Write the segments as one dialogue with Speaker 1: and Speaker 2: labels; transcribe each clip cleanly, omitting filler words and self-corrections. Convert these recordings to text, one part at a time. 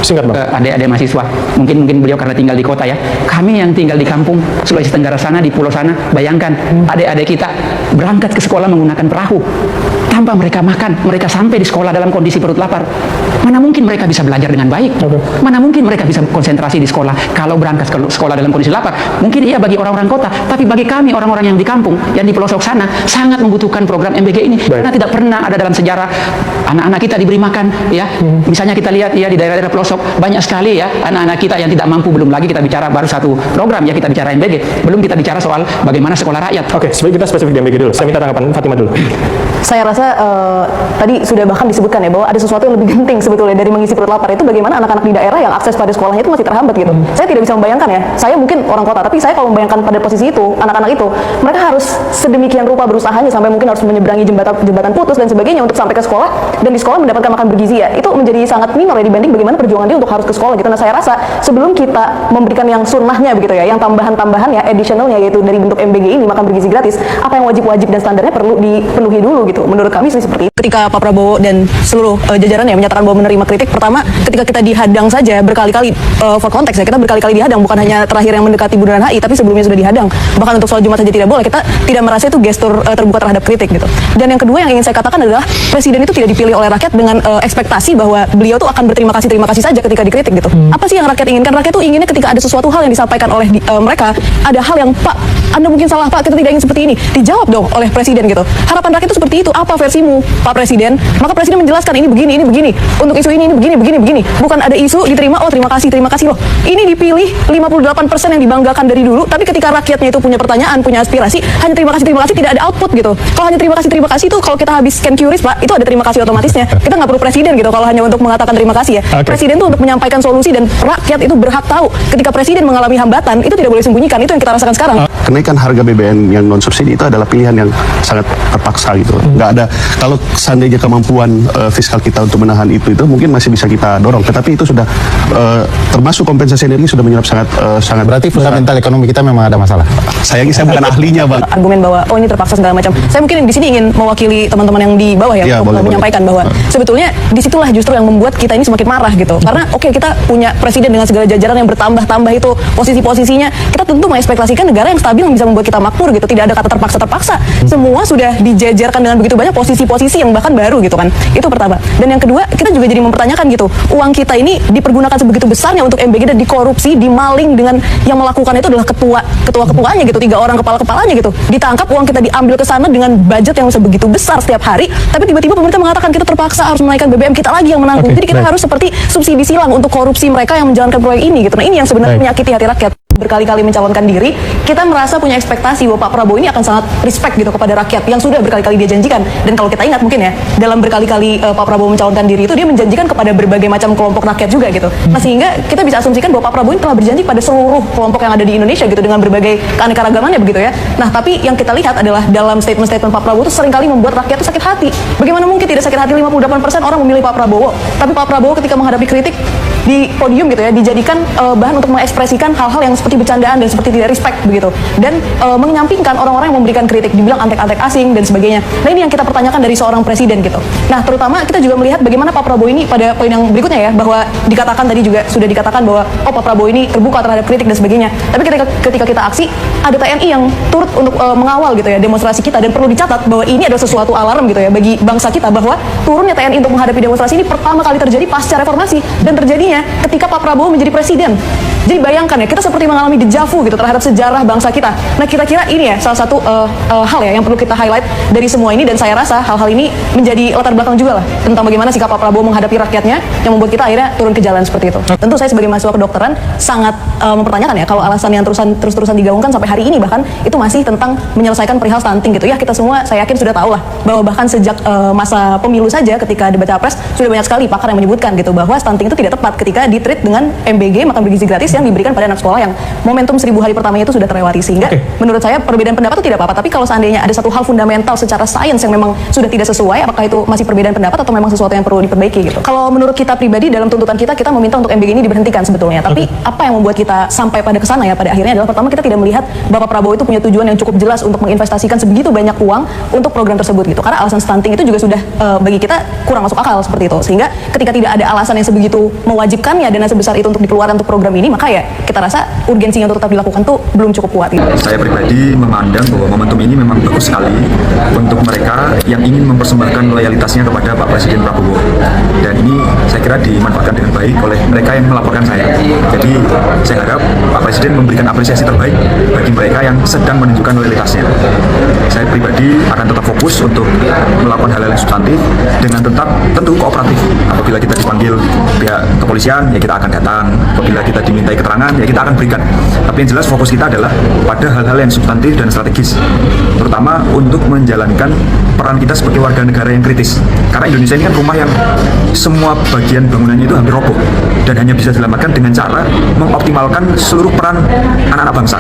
Speaker 1: Singkat, Bang.
Speaker 2: ke adik-adik mahasiswa. Mungkin beliau karena tinggal di kota ya. Kami yang tinggal di kampung Sulawesi Tenggara sana, di pulau sana, bayangkan adik-adik kita berangkat ke sekolah menggunakan perahu. Tanpa mereka makan, mereka sampai di sekolah dalam kondisi perut lapar. Mana mungkin mereka bisa belajar dengan baik? Mana mungkin mereka bisa konsentrasi di sekolah kalau berangkat ke sekolah dalam kondisi lapar? Mungkin iya bagi orang-orang kota, tapi bagi kami orang-orang yang di kampung, yang di pelosok sana, sangat membutuhkan program MBG ini. Karena tidak pernah ada dalam sejarah anak-anak kita diberi makan, ya. Misalnya kita lihat ya di daerah-daerah pelosok banyak sekali ya anak-anak kita yang tidak mampu. Belum lagi kita bicara baru satu program ya, kita bicara MBG. Belum kita bicara soal bagaimana sekolah rakyat.
Speaker 1: Oke, kita spesifik di MBG dulu. Saya minta tanggapan Fatima dulu.
Speaker 3: Saya rasa tadi sudah bahkan disebutkan ya bahwa ada sesuatu yang lebih penting sebetulnya dari mengisi perut lapar itu bagaimana anak-anak di daerah yang akses pada sekolahnya itu masih terhambat gitu. Saya tidak bisa membayangkan ya, saya mungkin orang kota, tapi saya kalau membayangkan pada posisi itu, anak-anak itu, mereka harus sedemikian rupa berusahanya sampai mungkin harus menyeberangi jembatan putus dan sebagainya untuk sampai ke sekolah, dan di sekolah mendapatkan makan bergizi ya. Itu menjadi sangat minor ya dibanding bagaimana perjuangan dia untuk harus ke sekolah gitu. Nah saya rasa sebelum kita memberikan yang sunnahnya begitu ya, yang tambahan-tambahan ya, additionalnya yaitu dari bentuk MBG ini, makan bergizi gratis, apa yang wajib-wajib dan standarnya perlu dipenuhi dulu gitu. Menurut kami sih seperti itu. Ketika Pak Prabowo dan seluruh jajarannya menyatakan bahwa menerima kritik, pertama ketika kita dihadang saja berkali-kali, for konteks ya, kita berkali-kali dihadang, bukan hanya terakhir yang mendekati Bundaran HI, tapi sebelumnya sudah dihadang. Bahkan untuk soal Jumat saja tidak boleh, kita tidak merasa itu gestur terbuka terhadap kritik gitu. Dan yang kedua yang ingin saya katakan adalah presiden itu tidak dipilih oleh rakyat dengan ekspektasi bahwa beliau tuh akan berterima kasih saja ketika dikritik gitu. Apa sih yang rakyat inginkan? Rakyat tuh inginnya ketika ada sesuatu hal yang disampaikan oleh mereka, ada hal yang Pak, Anda mungkin salah Pak, kita tidak ingin seperti ini, dijawab dong oleh presiden gitu. Harapan rakyat itu seperti itu. Apa versimu Pak Presiden? Maka presiden menjelaskan ini begini, untuk isu ini begini. Bukan ada isu diterima, oh terima kasih loh. Ini dipilih 58% yang dibanggakan dari dulu, tapi ketika rakyatnya itu punya pertanyaan, punya aspirasi, hanya terima kasih, tidak ada output gitu. Kalau hanya terima kasih itu kalau kita habis scan QRIS Pak, itu ada terima kasih otomatisnya. Kita nggak perlu presiden gitu kalau hanya untuk mengatakan terima kasih ya. Presiden itu untuk menyampaikan solusi, dan rakyat itu berhak tahu ketika presiden mengalami hambatan, itu tidak boleh sembunyikan. Itu yang kita rasakan sekarang.
Speaker 4: Kenaikan harga BBM yang non subsidi itu adalah pilihan yang sangat terpaksa gitu. Nggak ada, kalau seandainya kemampuan fiskal kita untuk menahan itu mungkin masih bisa kita dorong. Tetapi itu sudah termasuk kompensasi energi sudah menyerap sangat.
Speaker 5: Berarti fundamental ekonomi kita memang ada masalah.
Speaker 4: Saya bukan ahlinya, Bang.
Speaker 3: Argumen bahwa oh ini terpaksa segala macam. Saya mungkin di sini ingin mewakili teman-teman yang di bawah ya, untuk menyampaikan bahwa sebetulnya disitulah justru yang membuat kita ini semakin marah gitu. Karena oke, kita punya presiden dengan segala jajaran yang bertambah itu posisi-posisinya. Kita tentu mengekspektasikan negara yang stabil yang bisa membuat kita makmur gitu. Tidak ada kata terpaksa. Semua sudah dijajarkan dengan begitu banyak posisi-posisi yang bahkan baru gitu kan. Itu pertama. Dan yang kedua, kita juga jadi mempertanyakan gitu, uang kita ini dipergunakan sebegitu besarnya untuk MBG dan dikorupsi, dimaling, dengan yang melakukan itu adalah ketua-ketuanya gitu, 3 orang kepala-kepalanya gitu. Ditangkap, uang kita diambil ke sana dengan budget yang sebegitu besar setiap hari, tapi tiba-tiba pemerintah mengatakan kita terpaksa harus menaikkan BBM, kita lagi yang menanggung. Jadi kita harus seperti subsidi silang untuk korupsi mereka yang menjalankan proyek ini gitu. Nah ini yang sebenarnya menyakiti hati rakyat. Berkali-kali mencalonkan diri, kita merasa punya ekspektasi bahwa Pak Prabowo ini akan sangat respect gitu kepada rakyat yang sudah berkali-kali dia janjikan. Dan kalau kita ingat mungkin ya, dalam berkali-kali Pak Prabowo mencalonkan diri itu dia menjanjikan kepada berbagai macam kelompok rakyat juga gitu. Nah sehingga kita bisa asumsikan bahwa Pak Prabowo ini telah berjanji pada seluruh kelompok yang ada di Indonesia gitu, dengan berbagai keanekaragamannya begitu ya. Nah tapi yang kita lihat adalah dalam statement-statement Pak Prabowo itu seringkali membuat rakyat itu sakit hati. Bagaimana mungkin tidak sakit hati? 58% orang memilih Pak Prabowo, tapi Pak Prabowo ketika menghadapi kritik di podium gitu ya, dijadikan bahan untuk mengekspresikan hal-hal yang seperti bercandaan dan seperti tidak respect begitu, dan menyampingkan orang-orang yang memberikan kritik, dibilang antek-antek asing dan sebagainya. Nah ini yang kita pertanyakan dari seorang presiden gitu. Nah terutama kita juga melihat bagaimana Pak Prabowo ini pada poin yang berikutnya ya, bahwa dikatakan tadi juga sudah dikatakan bahwa oh Pak Prabowo ini terbuka terhadap kritik dan sebagainya, tapi ketika kita aksi ada TNI yang turut untuk mengawal gitu ya demonstrasi kita, dan perlu dicatat bahwa ini adalah sesuatu alarm gitu ya bagi bangsa kita, bahwa turunnya TNI untuk menghadapi demonstrasi ini pertama kali terjadi pasca reformasi, dan terjadinya ketika Pak Prabowo menjadi presiden. Jadi bayangkan ya, kita seperti mengalami dejavu gitu terhadap sejarah bangsa kita. Nah kira-kira ini ya salah satu hal ya yang perlu kita highlight dari semua ini, dan saya rasa hal-hal ini menjadi latar belakang juga lah tentang bagaimana sikap Pak Prabowo menghadapi rakyatnya yang membuat kita akhirnya turun ke jalan seperti itu. Tentu saya sebagai mahasiswa kedokteran sangat mempertanyakan ya kalau alasan yang terus-terusan digaungkan sampai hari ini bahkan itu masih tentang menyelesaikan perihal stunting gitu ya. Kita semua saya yakin sudah tahu lah bahwa bahkan sejak masa pemilu saja ketika debat capres sudah banyak sekali pakar yang menyebutkan gitu bahwa stunting itu tidak tepat ketika ditreat dengan MBG, makan bergizi gratis, yang diberikan pada anak sekolah yang momentum 1000 hari pertamanya itu sudah terlewati. Sehingga menurut saya perbedaan pendapat itu tidak apa-apa, tapi kalau seandainya ada satu hal fundamental secara sains yang memang sudah tidak sesuai, apakah itu masih perbedaan pendapat atau memang sesuatu yang perlu diperbaiki gitu. Kalau menurut kita pribadi dalam tuntutan kita meminta untuk MBG ini diberhentikan sebetulnya. Tapi apa yang membuat kita sampai pada kesana ya pada akhirnya adalah pertama kita tidak melihat Bapak Prabowo itu punya tujuan yang cukup jelas untuk menginvestasikan sebegitu banyak uang untuk program tersebut gitu. Karena alasan stunting itu juga sudah bagi kita kurang masuk akal seperti itu. Sehingga ketika tidak ada alasan yang sebegitu mewajibkannya dana sebesar itu untuk dikeluarkan untuk program ini, maka ya kita rasa urgensinya untuk tetap dilakukan tuh belum cukup kuat gitu.
Speaker 6: Saya pribadi memandang bahwa momentum ini memang bagus sekali untuk mereka yang ingin mempersembahkan loyalitasnya kepada Pak Presiden Prabowo. Dan ini saya kira dimanfaatkan dengan baik oleh mereka yang melaporkan saya. Jadi saya harap Pak Presiden memberikan apresiasi terbaik bagi mereka yang sedang menunjukkan loyalitasnya. Saya pribadi akan tetap fokus untuk melakukan hal-hal yang substantif dengan tetap tentu kooperatif. Apabila kita dipanggil pihak kepolisian, ya kita akan datang. Apabila kita dimintai keterangan, ya kita akan berikan. Tapi yang jelas fokus kita adalah pada hal-hal yang substantif dan strategis, terutama untuk menjalankan peran kita sebagai warga negara yang kritis. Karena Indonesia ini kan rumah yang semua bagian bangunannya itu hampir roboh dan hanya bisa diselamatkan dengan cara mengoptimalkan seluruh peran anak-anak bangsa.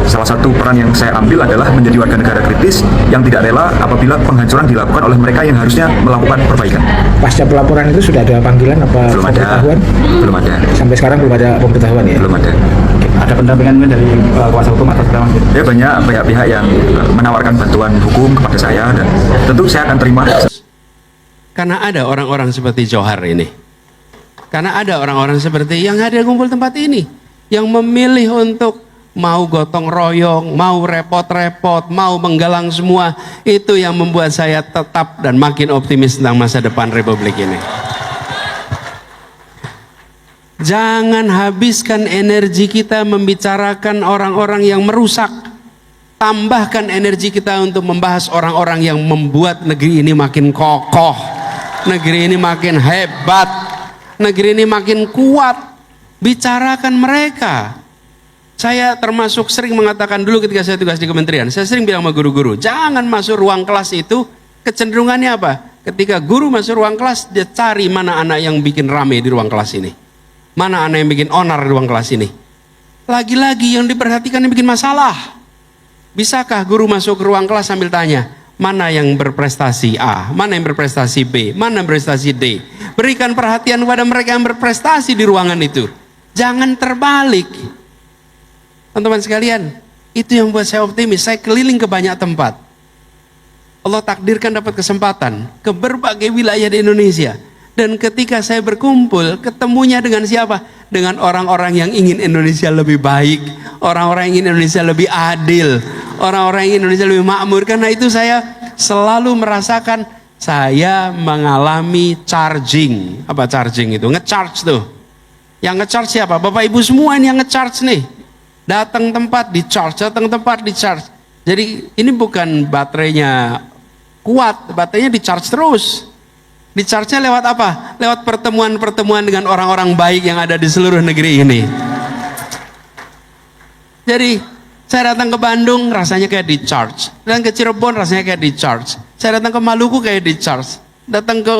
Speaker 6: Salah satu peran yang saya ambil adalah menjadi warga negara kritis yang tidak rela apabila penghancuran dilakukan oleh mereka yang harusnya melakukan perbaikan.
Speaker 7: Pasca pelaporan itu sudah ada panggilan apa
Speaker 6: Belum ada.
Speaker 7: pemberitahuan?
Speaker 6: Belum ada.
Speaker 7: Sampai sekarang belum ada pemberitahuan ya?
Speaker 6: Belum ada.
Speaker 2: Ada pendampingan dari kuasa hukum atau segala macam?
Speaker 6: Ya banyak pihak-pihak yang menawarkan bantuan hukum kepada saya dan tentu saya akan terima.
Speaker 8: Karena ada orang-orang seperti Johar ini. Karena ada orang-orang seperti yang hadir kumpul tempat ini. Yang memilih untuk mau gotong royong, mau repot-repot, mau menggalang semua. Itu yang membuat saya tetap dan makin optimis tentang masa depan Republik ini. Jangan habiskan energi kita membicarakan orang-orang yang merusak. Tambahkan energi kita untuk membahas orang-orang yang membuat negeri ini makin kokoh. Negeri ini makin hebat. Negeri ini makin kuat. Bicarakan mereka. Saya termasuk sering mengatakan dulu ketika saya tugas di kementerian, saya sering bilang sama guru-guru, jangan masuk ruang kelas itu, kecenderungannya apa? Ketika guru masuk ruang kelas, dia cari mana anak yang bikin rame di ruang kelas ini. Mana anak yang bikin onar di ruang kelas ini. Lagi-lagi yang diperhatikan yang bikin masalah. Bisakah guru masuk ke ruang kelas sambil tanya, mana yang berprestasi A, mana yang berprestasi B, mana yang berprestasi D. Berikan perhatian kepada mereka yang berprestasi di ruangan itu. Jangan terbalik. Teman-teman sekalian, itu yang membuat saya optimis. Saya keliling ke banyak tempat. Allah takdirkan dapat kesempatan ke berbagai wilayah di Indonesia. Dan ketika saya berkumpul, ketemunya dengan siapa? Dengan orang-orang yang ingin Indonesia lebih baik. Orang-orang yang ingin Indonesia lebih adil. Orang-orang yang ingin Indonesia lebih makmur. Karena itu saya selalu merasakan saya mengalami charging. Apa charging itu? Nge-charge tuh. Yang nge-charge siapa? Bapak Ibu semua ini yang nge-charge nih. Datang tempat di charge, datang tempat di charge. Jadi ini bukan baterainya kuat, baterainya di charge terus. Di charge-nya lewat apa? Lewat pertemuan-pertemuan dengan orang-orang baik yang ada di seluruh negeri ini. Jadi saya datang ke Bandung rasanya kayak di charge. Datang ke Cirebon rasanya kayak di charge. Saya datang ke Maluku kayak di charge. Datang ke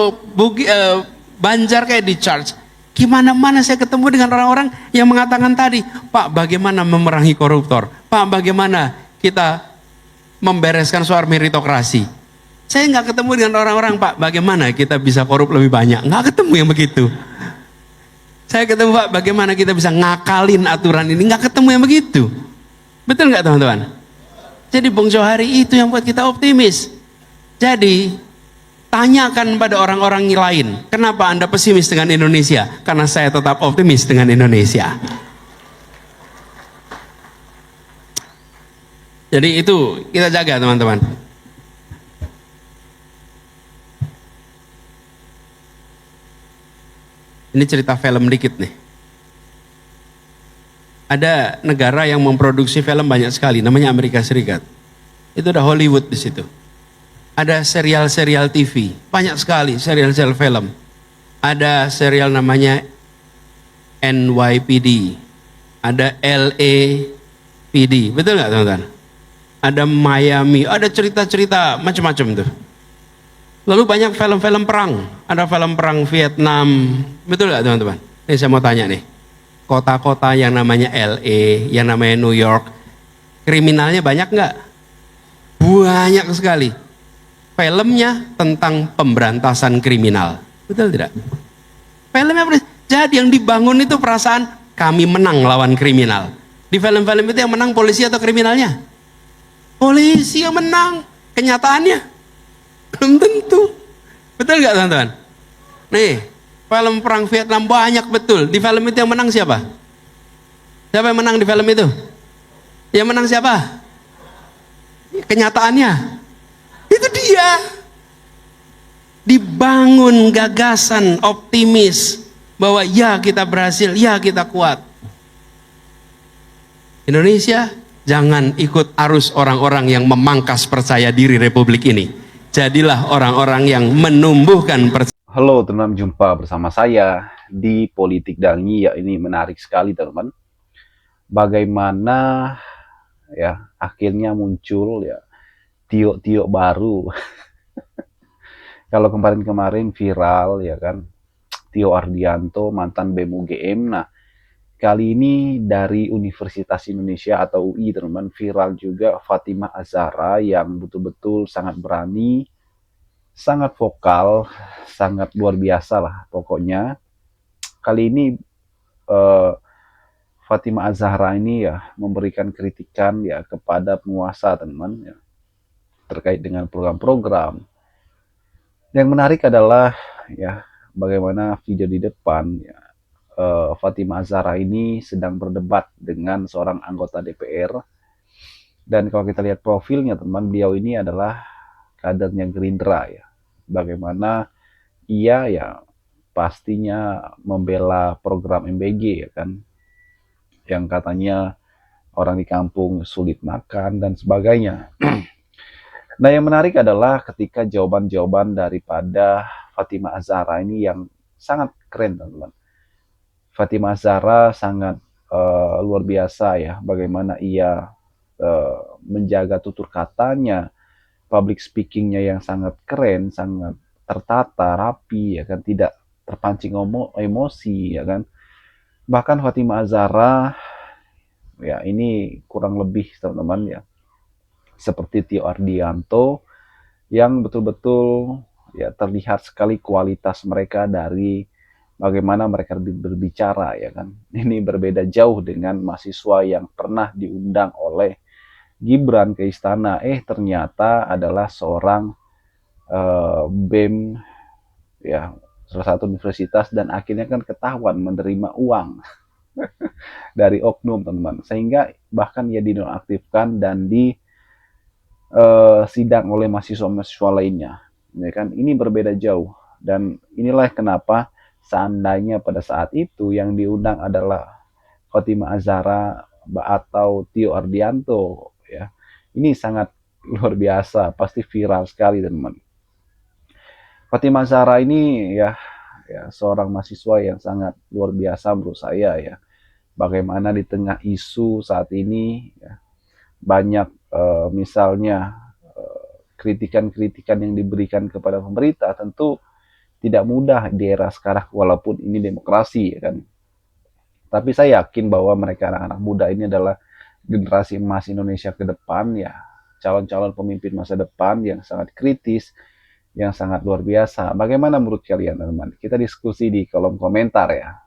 Speaker 8: Banjar kayak di charge. Gimana-mana saya ketemu dengan orang-orang yang mengatakan tadi, Pak, bagaimana memerangi koruptor? Pak, bagaimana kita membereskan soal meritokrasi? Saya nggak ketemu dengan orang-orang, Pak, bagaimana kita bisa korup lebih banyak? Nggak ketemu yang begitu. Saya ketemu, Pak, bagaimana kita bisa ngakalin aturan ini? Nggak ketemu yang begitu. Betul nggak, teman-teman? Jadi Bung Johari itu yang buat kita optimis. Jadi tanyakan pada orang-orang lain, kenapa Anda pesimis dengan Indonesia? Karena saya tetap optimis dengan Indonesia. Jadi itu kita jaga, teman-teman. Ini cerita film dikit nih. Ada negara yang memproduksi film banyak sekali, namanya Amerika Serikat. Itu ada Hollywood di situ. Ada serial-serial TV, banyak sekali serial-serial film. Ada serial namanya NYPD, ada LAPD, betul nggak teman-teman? Ada Miami, ada cerita-cerita macam-macam tuh. Lalu banyak film-film perang, ada film perang Vietnam, betul nggak teman-teman? Ini saya mau tanya nih, kota-kota yang namanya LA, yang namanya New York, kriminalnya banyak nggak? Banyak sekali. Filmnya tentang pemberantasan kriminal, betul tidak? Filmnya jadi yang dibangun itu perasaan kami menang lawan kriminal. Di film-film itu yang menang polisi atau kriminalnya? Polisi yang menang. Kenyataannya belum tentu. Betul nggak teman-teman? Nih, film perang Vietnam banyak betul. Di film itu yang menang siapa? Siapa yang menang di film itu? Yang menang siapa? Kenyataannya itu dia. Dibangun gagasan optimis bahwa ya kita berhasil, ya kita kuat. Indonesia jangan ikut arus orang-orang yang memangkas percaya diri Republik ini. Jadilah orang-orang yang menumbuhkan percaya.
Speaker 9: Halo teman-teman, jumpa bersama saya di Politik Dangi. Ya, ini menarik sekali teman-teman. Bagaimana ya akhirnya muncul ya Tio baru. Kalau kemarin-kemarin viral ya kan, Tio Ardianto mantan BEM UGM. Nah, kali ini dari Universitas Indonesia atau UI teman-teman, viral juga Fatimah Az-Zahra yang betul-betul sangat berani, sangat vokal, sangat luar biasa lah pokoknya. Kali ini Fatimah Az-Zahra ini ya memberikan kritikan ya kepada penguasa teman-teman ya, terkait dengan program-program. Yang menarik adalah ya bagaimana video di depan ya Fatimah Az-Zahra ini sedang berdebat dengan seorang anggota DPR. Dan kalau kita lihat profilnya teman, beliau ini adalah kadernya Gerindra ya. Bagaimana ia ya pastinya membela program MBG ya kan, yang katanya orang di kampung sulit makan dan sebagainya. Nah, yang menarik adalah ketika jawaban-jawaban daripada Fatimah Az-Zahra ini yang sangat keren teman-teman. Fatimah Az-Zahra sangat luar biasa ya, bagaimana ia menjaga tutur katanya, public speakingnya yang sangat keren, sangat tertata, rapi ya kan, tidak terpancing emosi ya kan. Bahkan Fatimah Az-Zahra ya ini kurang lebih teman-teman ya seperti Tio Ardianto yang betul-betul ya terlihat sekali kualitas mereka dari bagaimana mereka berbicara ya kan. Ini berbeda jauh dengan mahasiswa yang pernah diundang oleh Gibran ke istana, ternyata adalah seorang BEM ya salah satu universitas, dan akhirnya kan ketahuan menerima uang dari oknum teman-teman, sehingga bahkan ia dinonaktifkan dan di sidang oleh mahasiswa-mahasiswa lainnya ya kan. Ini berbeda jauh, dan inilah kenapa seandainya pada saat itu yang diundang adalah Fatimah Az-Zahra atau Tio Ardianto ya, ini sangat luar biasa, pasti viral sekali teman-teman. Fatimah Az-Zahra ini ya seorang mahasiswa yang sangat luar biasa menurut saya ya. Bagaimana di tengah isu saat ini ya, banyak misalnya kritikan-kritikan yang diberikan kepada pemerintah, tentu tidak mudah di era sekarang walaupun ini demokrasi ya kan. Tapi saya yakin bahwa mereka anak-anak muda ini adalah generasi emas Indonesia ke depan ya, calon-calon pemimpin masa depan yang sangat kritis, yang sangat luar biasa. Bagaimana menurut kalian teman-teman? Kita diskusi di kolom komentar ya.